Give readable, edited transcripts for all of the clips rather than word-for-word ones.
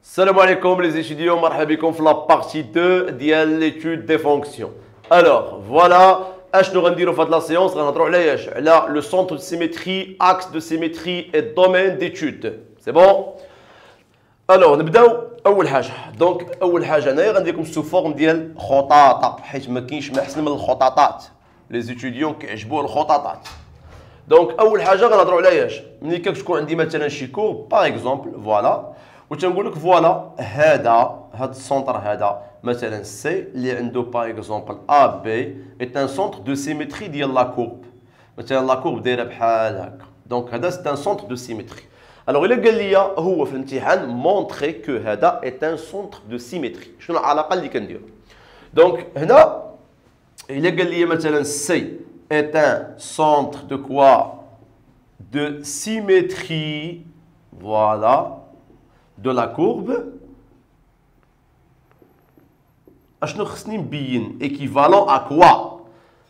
Salam alaikum les étudiants, marhaba bikoum في la partie 2 ديال l'étude des fonctions. Alors voilà, اش غنديروا في هذه لا séance غنهضروا على اش على le centre de symétrie, axe de symétrie et domaine d'étude. C'est bon. Alors نبداو اول حاجه. دونك اول حاجه انايا غندير لكم سو فورم ديال خطاطه حيت ما كاينش ما احسن من الخطاطات. لي زيتيديون كيعجبوه الخطاطات. دونك اول حاجه غنهضروا على اش ملي كتكون عندي مثلا شي كور باغ اكزومبل فوالا وتنقول لك فوالا هذا السونتر هذا مثلا سي اللي عنده باغ اكزومبل ا بي ايت ان سونتر دو سيميتري ديال لا كورب مثلا لا كورب دايره بحال هكا دونك هذا سي ان سونتر دو سيميتري. الوغ الا قال لي هو في الامتحان مونطري كو هذا ايت ان سونتر دو سيميتري شنو العلاقه اللي كنديرو دونك هنا الا قال لي مثلا سي est un centre de quoi? De symétrie, voilà, de la courbe. اشنو خصني نبين équivalent à quoi؟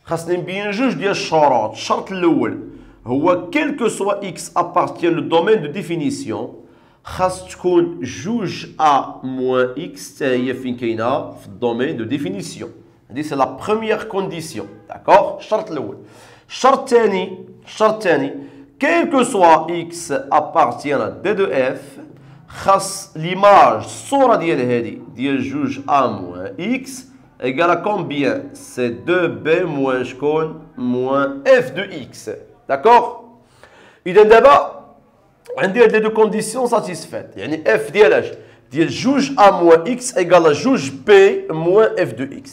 خصني نبين جوج ديال الشروط. الشرط الاول هو quel que soit x appartient le domaine de définition خاص تكون جوج a moins x حتى هي فين كاينه في الدومين دو ديفينيسيون. هذه سي لا بروميير كونديسيون داكوغ. الشرط الاول. الشرط الثاني quel que soit x appartient à d de f خاص ليماج الصوره ديال هذه ديال جوج a moins x égale à combien c'est 2b moins شكون moins f de x داكوغ. اذا دابا عندي هاد لي دو كونديسيون ساتيسفيت يعني f ديال اش ديال جوج a moins x égale à جوج b moins f de x.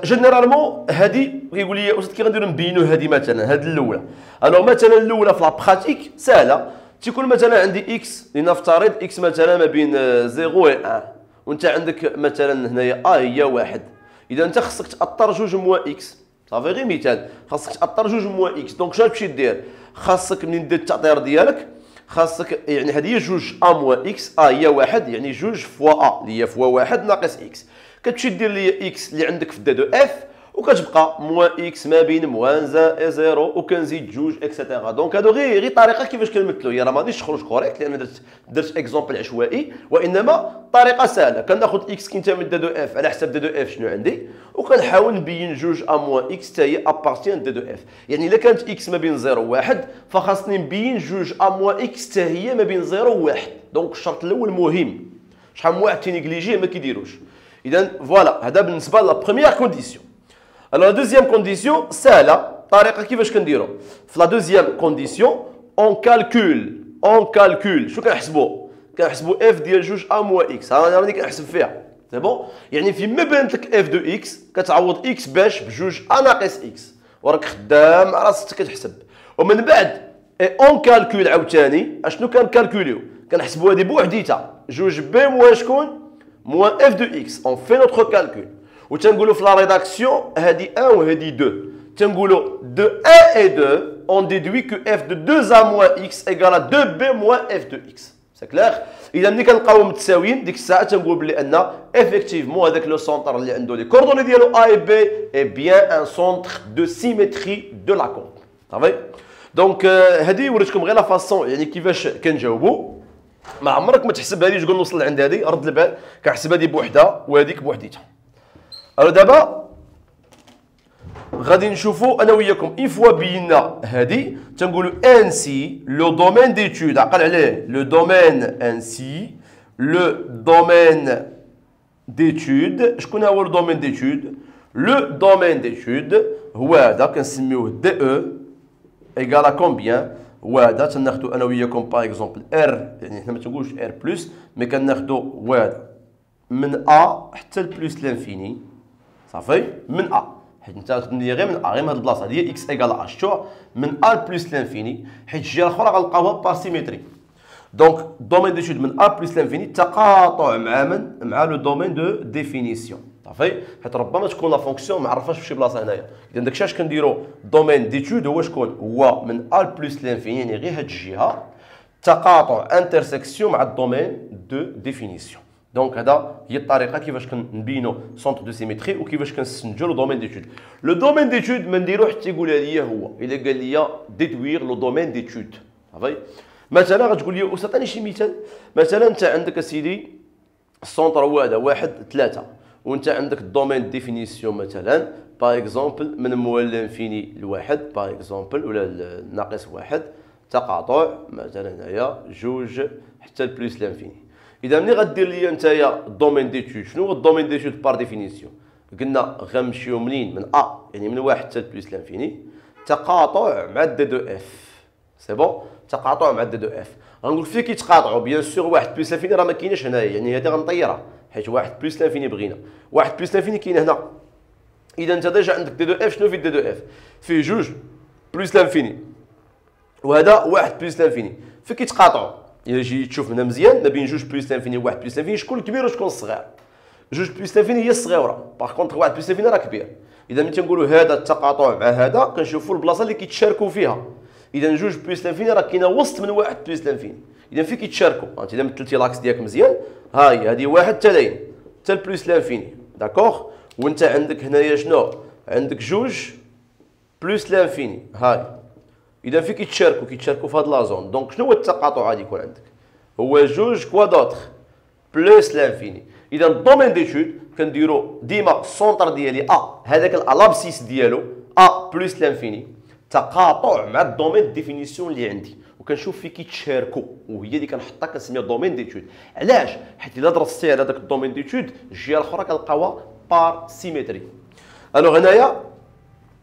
جينيرالمون هادي كيقول لي استاذ كي غنديرو نبينو هادي مثلا هاد الاولى. الوغ مثلا الاولى في لا براتيك ساهله تيكون مثلا عندي اكس لنفترض اكس مثلا ما بين 0 و 1 وانت عندك مثلا هنايا هي 1 اذا انت خصك تاثر جوج موا اكس صافي غير مثال خاصك تاثر جوج موا اكس دونك شنو تمشي دير خاصك منين دير التاطير ديالك خاصك يعني هذه هي جوج ا موا اكس هي 1 يعني جوج فوا ا اللي هي فوا 1 ناقص اكس كتمشي دير لي اكس اللي عندك في دي دو اف وكتبقى موا اكس ما بين موان زا زيرو وكنزيد جوج اكسيتيرا. دونك هادو غير طريقه كيفاش كنمثلو هي راه ما غاديش تخرج كوريكت لان درت اكزومبل عشوائي وانما طريقه سهله كناخذ اكس كينتمي دي دو اف على حساب دي دو اف شنو عندي وكنحاول نبين جوج ا موا اكس حتى هي ابارتيان دي دو اف يعني الا كانت اكس ما بين 0 و 1 فخاصني نبين جوج ا موا اكس حتى هي ما بين 0 و 1. دونك الشرط الاول مهم شحال من واحد تينيغليجيه ما كيديروش. إذا فوالا هذا بالنسبة لا بروميير كونديسيون. الوغ لا دوزيام كونديسيون سهلة طريقة كيفاش كنديرو في لا دوزيام كونديسيون اون كالكول شنو كنحسبو اف ديال جوج ا موا اكس انا راني كنحسب فيها سي بون يعني فيما بانت لك اف دو اكس كتعوض اكس باش بجوج ا ناقص اكس وراك خدام مع راسك كتحسب ومن بعد اون كالكول عاوتاني اشنو كنكالكوليو كنحسبو هادي بوحديتها جوج بي موا شكون moins f de x. On fait notre calcul. Ou تنقولوا في la rédaction هذه 1 وهذه 2. تنقولوا de 1 et 2 on déduit que f de 2a moins x égale à 2b moins f de x. C'est clair. إذا ملي كنلقاو متساويين ديك الساعة تنقول بلي أن effectivement هذاك لو سونتر اللي عنده لي كوردوني ديالو a et b est bien un centre de symétrie de la courbe. صافي. دونك هذه وريتكم غير لا فاصون يعني كيفاش كنجاوبوا. ما عمرك ما تحسب هذه تقول نوصل عند هذه رد البال كنحسب هذه بوحدها وهذيك بوحديتها. الو دابا غادي نشوفوا انا وياكم اون فوا بينا هذه تنقولوا انسي لو دومين ديتود عقل عليه لو دومين انسي لو دومين ديتود شكون هو لو دومين ديتود لو دومين ديتود هو هذا كنسميوه دي او ايغال ا كومبيان وهذا تناخذوا انا وياكم باغ اكزومبل ار يعني حنا ما تنقولوش ار بلس مي كناخذوا وهذا من ا حتى لبلس لانفيني صافي من ا حيت انت غتبني غير من ا غير من هذه البلاصه هذه اكس ايكال ا شتوها من ا بلس لانفيني حيت الجهه الاخرى غنلقاوها بارسيمتري. دونك دومين ديتود من ا بلس لانفيني تقاطع مع من مع لو دومين دو ديفينيسيون صافي حيت ربما تكون لا فونكسيون ما عرفاش في شي بلاصه هنايا. اذا داكشي اش كنديروا دومين ديتود هو شكون هو من ا بلس لانفيني يعني غير هاد الجهه تقاطع انترسيكسيون مع الدومين دو ديفينيسيون. دونك هذا هي الطريقه كيفاش كنبينوا سونتر دو سيميتري وكيفاش كنسجلوا دومين ديتود. لو دومين ديتود ما نديرو حتى يقولها لي هو الا قال لي ديدوير لو دومين ديتود. صافي مثلا غتقول لي استاذ عطيني شي مثال. مثلا انت عندك اسيدي السونتر هو هذا 1 3 وانت عندك الدومين ديفينيسيون مثلا باغ اكزومبل من موال لانفيني لواحد باغ اكزومبل ولا ناقص واحد تقاطع مثلا هنايا جوج حتى البلوس لانفيني. اذا ملي غدير لي نتايا الدومين ديتود شنو هو الدومين ديتود بار ديفينيسيون؟ قلنا غنمشيو منين من يعني من واحد حتى البلوس لانفيني تقاطع مع دي دو اف. سي بون تقاطع مع دي دو اف. غنقول فين كيتقاطعوا بيان سور واحد بلوس لانفيني راه ما كايناش هنايا يعني هذه غنطيرها حيت واحد بلوس لانفيني بغينا واحد بلوس لانفيني كاين هنا. اذا انت ديجا عندك دي دو اف شنو في دي دو اف؟ فيه جوج بلوس لانفيني وهذا واحد بلوس لانفيني. فين كيتقاطعوا؟ الا جيت تشوف هنا مزيان ما بين جوج بلوس لانفيني وواحد بلوس لانفيني شكون الكبير وشكون الصغير؟ جوج بلوس لانفيني هي الصغيره باغ كونطخ واحد بلوس لانفيني راه كبير. اذا ملي تنقولوا هذا التقاطع مع هذا كنشوفوا البلاصه اللي كيتشاركوا فيها. اذا جوج بلوس لانفيني راه كاينه وسط من واحد بلوس لانفيني. اذا فين كيتشاركوا؟ انت اذا مثلتي لاكس ديالك مزيان ها هي هذه واحد حتى لين حتى البلوس لانفيني داكوغ. وانت عندك هنايا شنو؟ عندك جوج بلوس لانفيني هاي. اذا فين كيتشاركوا في هاد لا زون. دونك شنو هو التقاطع غادي يكون عندك؟ هو جوج كوا دوطخ بلوس لانفيني. اذا الدومين ديتود كنديرو ديما السونتر ديالي هذاك الابسيس ديالو بلوس لانفيني تقاطع مع الدومين ديفينيسيون اللي عندي وكنشوف فين كيتشاركوا وهي اللي كنحطها كنسميها دومين ديتود. علاش؟ حيت الا درستي على هذاك الدومين ديتود الجهه الاخرى كنلقاوها بار سيمتري. الوغ هنايا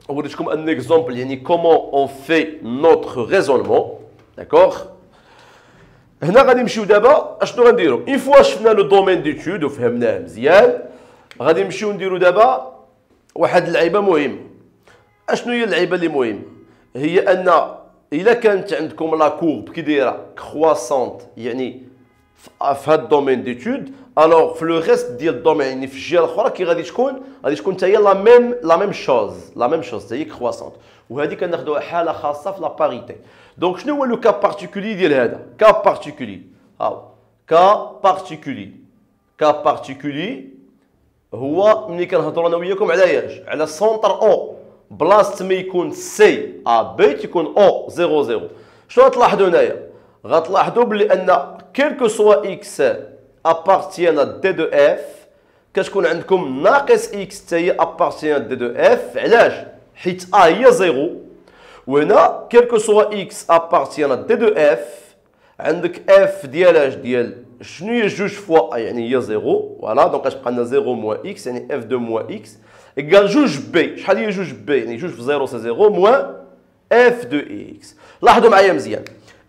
وريتكم ان اكزومبل يعني كومون اون في نوتر ريزونمون داكوغ. هنا غادي نمشيو دابا اشنو غنديرو؟ اون فوا شفنا لو دومين ديتود وفهمناه مزيان غادي نمشيو نديرو دابا واحد اللعيبه مهمه. اشنو هي اللعيبه اللي مهمه؟ هي ان الا كانت عندكم لا كورب كي دايره كرواسونت يعني في هاد الدومين ديتود الوغ في لو ريست ديال الدومين يعني في الجهه الاخرى كي غادي تكون حتى هي لا ميم شوز حتى هي كرواسونت. وهذه كناخذوها حاله خاصه في لا باريتي. دونك شنو هو لو كا بارتيكولي ديال هذا؟ كا بارتيكولي كا بارتيكولي هو ملي كنهضروا انا وياكم على ياش على سونتر او بلاصه ما يكون سي بي تيكون او 0 0. شنو غتلاحظوا هنايا؟ غتلاحظوا بلي ان كيلكو سوا اكس ابارتيان دي دو اف كتكون عندكم ناقص اكس حتى هي ابارتيان دي دو اف. علاش؟ حيت هي 0 وهنا كيلكو سوا اكس ابارتيان دي دو اف عندك اف ديال اش ديال شنو هي جوج فوا يعني هي 0 فوالا. دونك غتبقى لنا 0 موان اكس يعني اف دو موان اكس ايكال جوج بي. شحال هي جوج بي؟ يعني جوج في 0 سي 0 موان اف دو اكس. لاحظوا معايا مزيان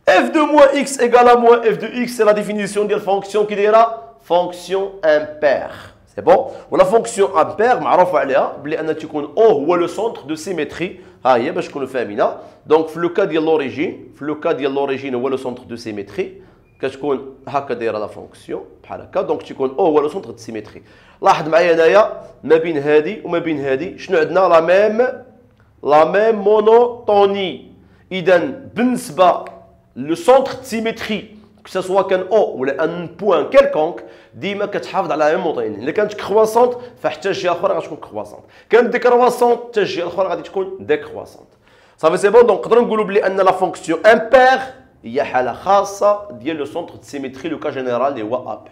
اف دو موان اكس ايكال موان اف دو اكس سي لا ديفينيسيون ديال فونكسيون كي دايره فونكسيون امبير. سي بون. ولا فونكسيون امبير معروفه عليها بلي ان تيكون او هو لو سونتر دو سيمتري. ها هي باش تكونوا فاهمينها. دونك في لو كا ديال لوريجين هو لو سونتر دو سيمتري كتكون هكا دايره لا فونكسيون بحال هكا. دونك تيكون او هو لو سونتر دو سيمتري. لاحظ معايا هنايا ما بين هادي وما بين هادي شنو عندنا؟ لا ميم مونوتوني. اذا بالنسبه لو سونتر دو سيمتري que ce soit كان او ولا ان بوان كيلكونك ديما كتحافظ على ميم مونطين. الا كانت كرواسونت فحتى الجهه الاخرى غتكون كرواسونت. كانت ديكرواسونت حتى الجهه الاخرى غادي تكون ديكرواسونت. صافي سي بون. دونك نقدروا نقولوا بلي ان لا فونكسيون امبير هي حاله خاصه ديال لو سونتر دو سيمتري لو كا جينيرال اللي هو ا بي.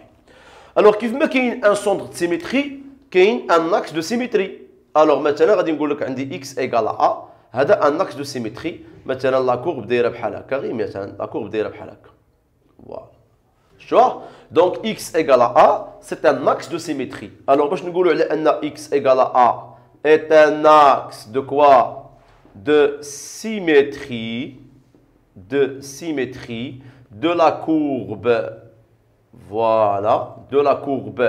الوغ كيف ما كاين ان سونتر دو سيمتري كاين ان اكس دو سيمتري. الوغ مثلا غادي نقول لك عندي اكس ايكال ا هذا ان اكس دو سيمتري. مثلا لا كورب دايره بحال هكا غير مثلا لا كورب دايره بحال هكا voilà. Tu vois? Donc x égale à A, c'est un axe de symétrie. Alors, je vais dire que x égale à A est un axe de quoi? De symétrie de la courbe. Voilà, de la courbe.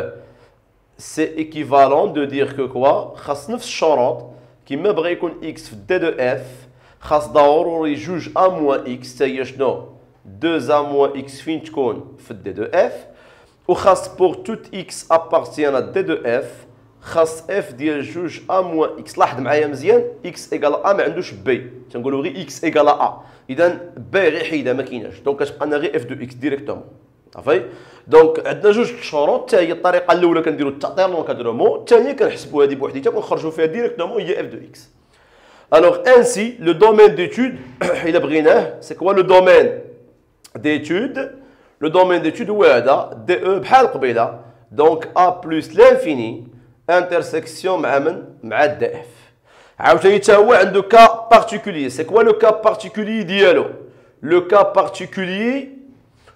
C'est équivalent de dire que quoi? خاص نفس الشروط كيما بغى يكون x في d de f خاص ضروري جوج a moins x هي شنو؟ 2a moins x فين تكون في d de f وخاص pour tout x appartient à d de f خاص f ديال جوج a moins x. لاحظ معايا مزيان x égale a ما عندوش b تنقولوا غير x égale a. اذا b غير حيده ما كايناش. دونك كتبقى لنا غير f de x ديريكتومون. صافي. دونك عندنا جوج شروط حتى هي. الطريقه الاولى كنديروا التاطير لونكادرومون، الثانيه كنحسبوا هذه بوحديتها ونخرجوا فيها ديريكتومون هي اف دو اكس. الوغ انسي لو دومين ديتود الا بغيناه سي كوا لو دومين ديتود. لو دومين ديتود هو هذا دي او بحال قبيله، دونك ا بلس لانفيني انترسيكسيون مع من؟ مع دي اف. عاوتاني حتى هو عنده كا بارتيكولي. سي كوا لو كا بارتيكولي ديالو؟ لو كا بارتيكولي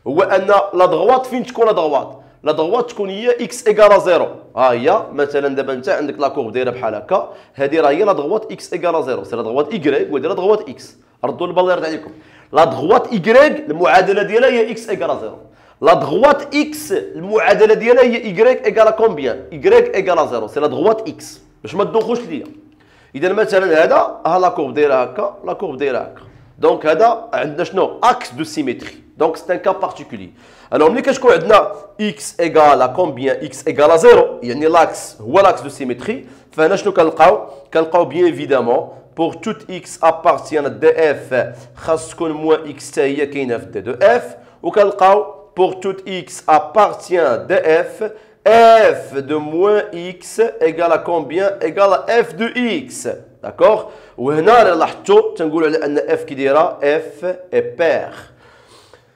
هو ان لا دغوات فين تكون لا دغوات؟ لا دغوات تكون هي اكس ايكال زيرو. ها هي مثلا دابا انت عندك لا كورب دايره بحال هكا، هذه راه هي لا دغوات اكس ايكال زيرو، سي لا دغوات ايكغيك وهذه لا دغوات اكس. ردوا البال يرد عليكم. لا دغوات ايكغيك المعادله ديالها هي اكس ايكال زيرو. لا دغوات اكس المعادله ديالها هي ايكغيك ايكال كومبيان؟ ايكغيك ايكال زيرو، سي لا دغوات اكس باش ما تدوخوش ليا. اذا مثلا هذا ها لا كورب دايره هكا، لا كورب دايره هكا، دونك هذا عندنا شنو؟ اكس دو سيميتري. دونك سي ان كا بارتيكولي. الوغ ملي كتكون عندنا اكس ايكال كومبيان؟ اكس ايكال زيرو، يعني لاكس هو لاكس دو سيميتري. فهنا شنو كنلقاو؟ كنلقاو بيان ايفيدامون بور توت اكس ابارتيان دي اف خاص تكون موان اكس حتى هي كاينه في دي دو اف، وكنلقاو بور توت اكس appartient de f, f de moins x égale à combien? Égale à f de x. D'accord? وهنا لاحظتوا تنقولوا على ان f كي دايره f est pair.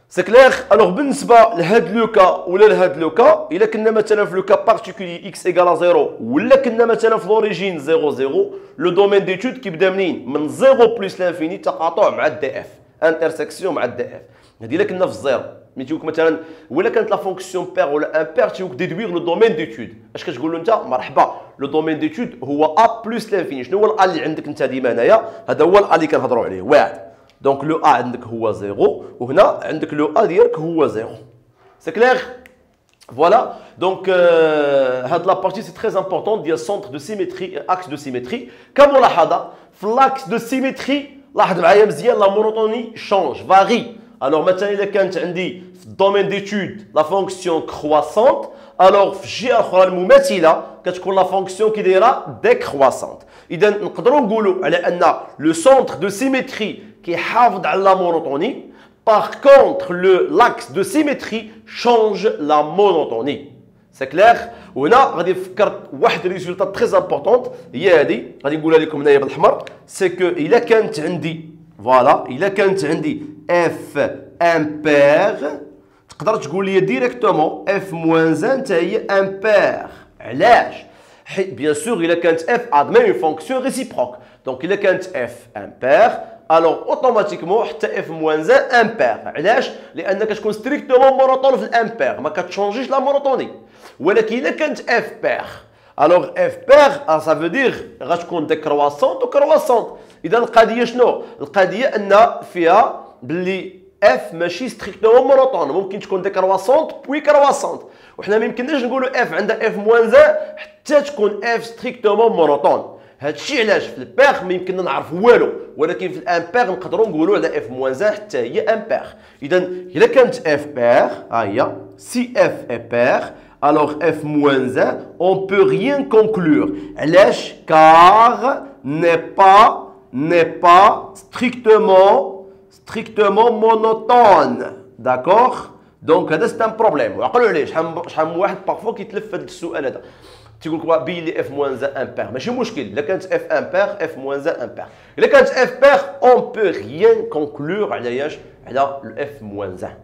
سي كلير. الوغ بالنسبه لهاد لو كا ولا لهاد لو كا، الا كنا مثلا في لو كا بارتيكولي اكس ايكال زيرو ولا كنا مثلا في لوريجين زيرو زيرو، لو دومين ديتود كيبدا منين؟ من زيرو بلس لانفيني تقاطع مع الدي اف، انترسيكسيون مع الدي اف. هادي الا كنا في الزيرو. ملي تيقولك مثلا ولا كانت لا فونكسيون بير ولا امبير تيقولك ديدوير لو دومين ديتود، اش كتقول له انت؟ مرحبا، لو دومين ديتود هو ا بلس لانفيني. شنو هو الا اللي عندك انت ديما هنايا؟ هذا هو الا اللي كنهضروا عليه، واحد. دونك لو ا عندك هو زيرو، وهنا عندك لو ا ديالك هو زيرو. سي كلير؟ فوالا. دونك هاد لا بارتي سي تري امبورطون ديال سونتر دو سيميتري، اكس دو سيميتري. كملاحظه في لاكس دو سيميتري لاحظ معايا مزيان لا مونوتوني شونج فاري. الوغ مثلا الا كانت عندي في الدومين ديتود لا فونكسيون كرواسونت، الوغ في الجهه الاخرى المماثله كتكون لا فونكسيون كي دايره ديكرواسونت. اذا نقدروا نقولوا على ان لو سونتر دو سيميتري كيحافظ على لا مونوتوني، باغ كونتر لاكس دو سيميتري شونج لا مونوتوني. سي كلير؟ وهنا غادي نفكر واحد ريزولتا تري امبورطونت هي هذه، غادي نقولها لكم هنايا بالاحمر. سي كو الا كانت عندي فوالا، الا كانت عندي اف امبير تقدر تقول لي ديريكتومون اف موان زان حتى هي امبير. علاش؟ حيت بيان سور الا كانت اف ادمي اون فونكسيون ريسيبروك، دونك الا كانت اف امبير الوغ اوتوماتيكمون حتى اف موان زان امبير. علاش؟ لان كتكون ستريكتومون مونوطون في الامبير، ما كتشونجيش لا مونوتوني. ولكن الا كانت اف بير الوغ اف بير سا فو دير غتكون ديكرواسونت وكرواسونت. اذا القضيه شنو؟ القضيه ان فيها باللي اف ماشي ستريكتومون مونوطون، ممكن تكون ديكرواسونت بوي كرواسونت، وحنا ما يمكنناش نقولوا اف عندها اف موان زان حتى تكون اف ستريكتومون مونوطون. هادشي علاش في البير ما يمكننا نعرفوا والو، ولكن في الامبير نقدروا نقولوا على اف موان زان حتى هي امبير. اذا الا كانت اف بير ها هي سي اف اي بير alors f moins 1, on peut rien conclure. L'H car n'est pas strictement monotone. D'accord? Donc, c'est un problème. وعقلوا عليه شحال من واحد بارفوا كيتلف هذا السؤال هذا. تيقول لك بين لي اف موان 1 امبير، ماشي مشكل. إلا كانت اف امبير اف موان 1 امبير. إلا كانت اف بير on peut rien conclure على الاف موان 1.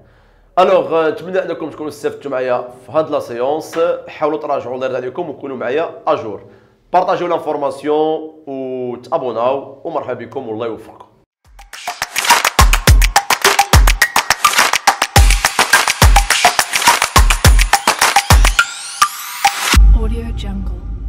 الوغ نتمنى انكم تكونوا استفدتوا معايا في هاد لا سيونس. حاولوا تراجعوا الله يرضي عليكم وكونوا معايا اجور. بارطاجيو لانفورماسيون وتابوناو ومرحبا بكم والله يوفقكم. Audio Jungle.